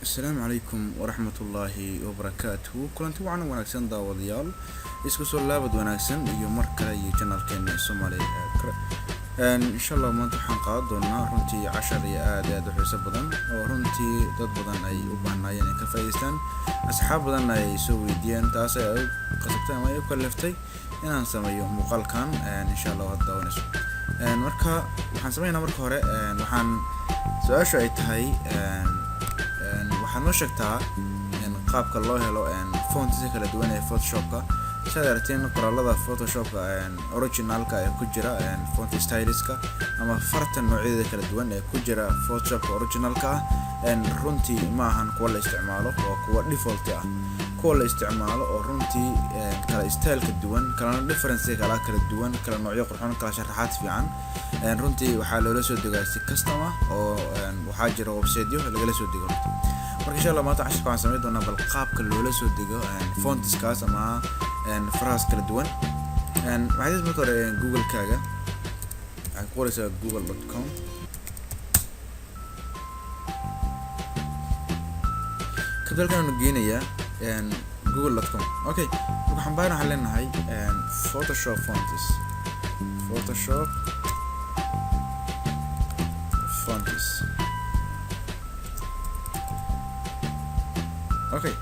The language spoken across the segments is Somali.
السلام عليكم ورحمة الله وبركاته كلنتي وعنا وناكسن داوديال isku soo laabad wanaagsan iyo mar kale iyo channelkeena Soomaaliya إن شاء الله ما نتوحن قادونا رنتي 10 آداد وحساب بدن ورنتي ضد بدن أي وبعنا يعني كفايستان أصحاب بدن أي سوي ديان تاسع أو قصبتها ما يكلفتي إن هنسميه مقال كان إن شاء الله هذا ونسو مركها وحنسمينا مركها هراء وحن سؤال شو أيتهاي waxaan noo sheegtaa qaabka loo helo fonts kala duwan ee Photoshop-ka sida aragteen qoraalada Photoshop-ka originalka ee ku jira font styleska ama farta noocyada kala duwan ee ku jira Photoshop originalka runtii ma ahan kuwa la isticmaalo oo kuwa default ah kuwa la isticmaalo oo runtii kala style ka duwan kala difference kala duwan kala noocyo qurxoon kala sharaxaad fiican runtii waxaa loola soo degaa si customer oo waxaa jira website-yo laga soo dego marka insha Allah maanta cashirka waxaan sameyn doonaa bal qaabka loola soo dego fontskaas ama phrase kala duwan waxaad marka hore Google-kaaga waxaad qoraysaa google.com kadalkan geenaya google.com okay waxaan baahan leenahay Photoshop fonts okay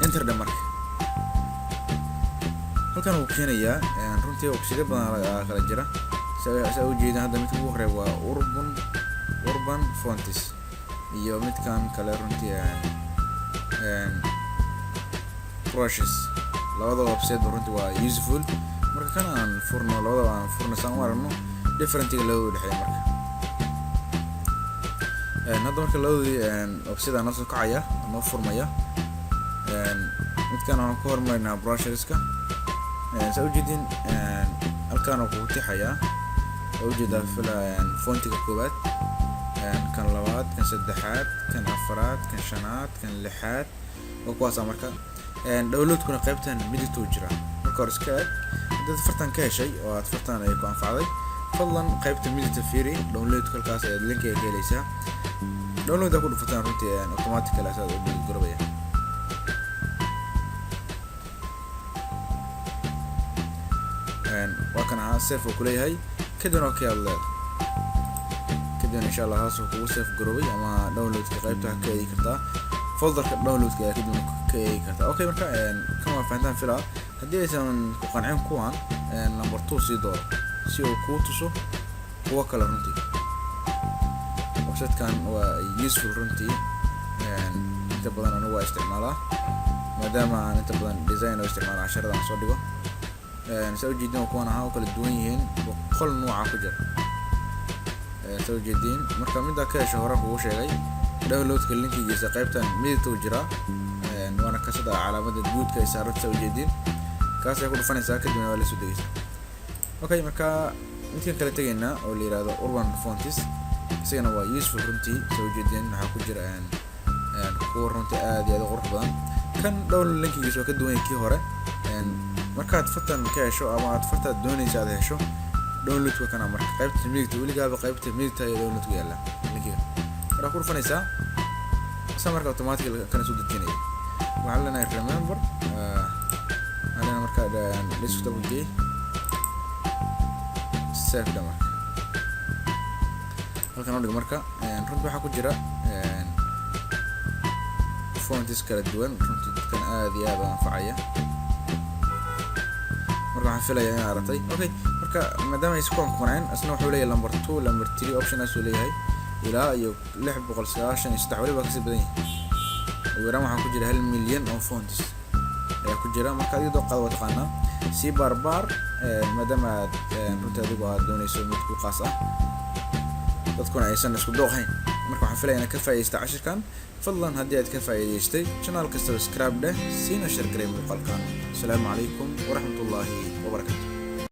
enter the mark halkan uu keenayaa runtii website badan kala jira sida uu jeedin hadda mid ugu horeeya waa urban fonts iyo midkan kale runtii brushes labada website runtii waa useful marka kan aan furno labada aan furno saan warno different loo dhaxay marka hadda marka labadii website aan soo kacaya ama furmaya midkan aan ku hormarnaa brusheska soo jeedin halkan uu ku tixaya oo jeeda filaan fontiga koobaad kan labaad kan saddexaad kan afraad kan shanaad kan lixaad oo kuwaas marka download-kuna qaybtan midito jira marka hore iska dad fartan ka heshay oo aad fartan ay ku anfacday fadlan qaybta midito fiiri download kalkaas ee linkiga ka helaysa download ku dhufataan runtii automatically asaad u gurubaya وكان سيف وكليه كده اوكي الله كده ان شاء الله هاسو كو سيف جروبي اما داونلود قيبتها كاي كرتا فولدر داونلود كاي كده كاي كرتا اوكي marka كما فهمتان فيلا hadii aysan ku qancin kuwan number 2 si door si uu ku tuso kuwa kala runtii website-kan waa useful runtii inta badan anigu waa isticmaalaa maadaama aan inta badan design oo isticmaalo casharada soo dhigo soo jeedin kuwan aha kala duwan yihiin qol nooca ku jira soo jeedin marka mid ka hesho hore ugu sheegay download-ka linkigiisa qaybtan midito jira waana ka sida calaamada guudka ay saaran soo jeedin kaas ay ku dhufanaysaa kadibna waa la soo degaysaa okay marka intaan kala tagaynaa oo la yiraahdo urban fonts isagana waa useful runtii soo jeedin waxa ku jira kuwa runtii aad iyo aad u qurux badan kan download linkigiisa waa ka duwan kii hore markaad fartan ka hesho ama aad farta doonayso aad hesho download-ka kana marka qaybta midta waligaaba qaybta midta ee download-ka yaala linkiga marka ku dhufanaysaa marka automatically kana soo dejinaya waxa la leeyahay remember ana marka desktop kii save dama halkan oo dhig marka runtii waxa ku jira fonts kala duwan runtii dadkan aad iyo aad u anfacaya waxaan filayaa in aad aragtay okay marka maadaama ay isku qanceen asna wuxuu leeyahay number 2 number 3 option asu leeyahay ilaa iyo 693 waliba ka sii badan yahay weeraan waxaa ku jira 1 milyan oo fonts ayaa ku jira marka adiga qaad wada qana si barbar maadaama runtii adigu aad doonayso mid ku qaas ah dadkuna aysan isku dooqayn marka waxaan filayaa in ka faa'iideysta cashirkan fadlan haddii aad ka faa'iideystay channelka subscribe dheh siina share gareey muuqaalkan assalamu calaykum waraxmatullaahi wabarakaatuh